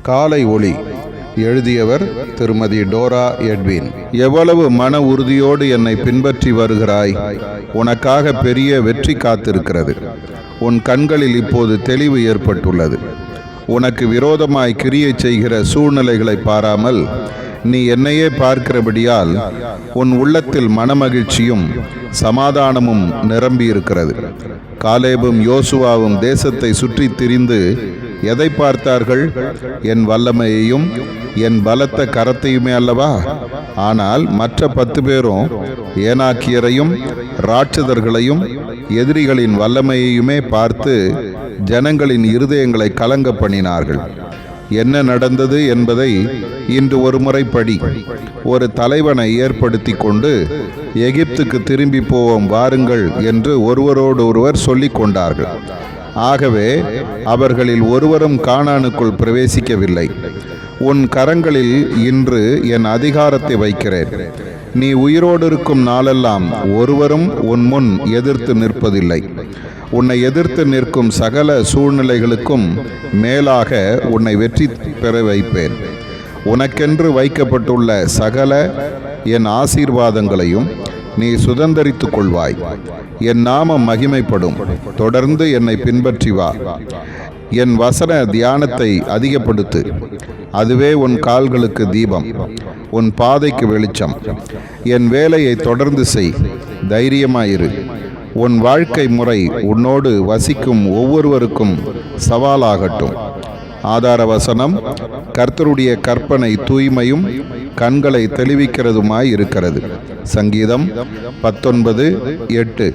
காலை ஒளி. எழுதியவர் திருமதி டோரா எட்வின். எவ்வளவு மன உறுதியோடு என்னை பின்பற்றி வருகிறாய். உனக்காக பெரிய வெற்றி காத்திருக்கிறது. உன் கண்களில் இப்போது தெளிவு ஏற்பட்டுள்ளது. உனக்கு விரோதமாய் கிரியை செய்கிற சூழ்நிலைகளை பாராமல் நீ என்னையே பார்க்கிறபடியால் உன் உள்ளத்தில் மனமகிழ்ச்சியும் சமாதானமும் நிரம்பியிருக்கிறது. காலேபும் யோசுவாவும் தேசத்தை சுற்றி திரிந்து எதை பார்த்தார்கள்? என் வல்லமையையும் என் பலத்த கரத்தையுமே அல்லவா? ஆனால் மற்ற 10 பேரும் ஏனாக்கியரையும் ராட்சதர்களையும் எதிரிகளின் வல்லமையையுமே பார்த்து ஜனங்களின் இருதயங்களை கலங்க பண்ணினார்கள். என்ன நடந்தது என்பதை இன்று ஒரு முறை படி. ஒரு தலைவனை ஏற்படுத்தி கொண்டு எகிப்துக்கு திரும்பி போவோம் வாருங்கள் என்று ஒருவரோடு ஒருவர் சொல்லிக் கொண்டார்கள். ஆகவே அவர்களில் ஒருவரும் கானானுக்குள் பிரவேசிக்கவில்லை. உன் கரங்களில் இன்று என் அதிகாரத்தை வைக்கிறேன். நீ உயிரோடு இருக்கும் நாளெல்லாம் ஒருவரும் உன் முன் எதிர்த்து நிற்பதில்லை. உன்னை எதிர்த்து நிற்கும் சகல சூழ்நிலைகளுக்கும் மேலாக உன்னை வெற்றி பெற வைப்பேன். உனக்கென்று வைக்கப்பட்டுள்ள சகல என் ஆசீர்வாதங்களையும் நீ சுதந்தரித்துக் கொள்வாய். என் நாமம் மகிமைப்படும். தொடர்ந்து என்னை பின்பற்றி வா. என் வசன தியானத்தை அதிகப்படுத்து. அதுவே உன் கால்களுக்கு தீபம், உன் பாதைக்கு வெளிச்சம். என் வேலையை தொடர்ந்து செய். தைரியமாயிரு. உன் வாழ்க்கை முறை உன்னோடு வசிக்கும் ஒவ்வொருவருக்கும் சவாலாகட்டும். ஆதார வசனம்: கர்த்தருடைய கற்பனை தூய்மையும் கண்களை தெளிவிக்கிறதுமாய் இருக்கிறது. சங்கீதம் 19:8.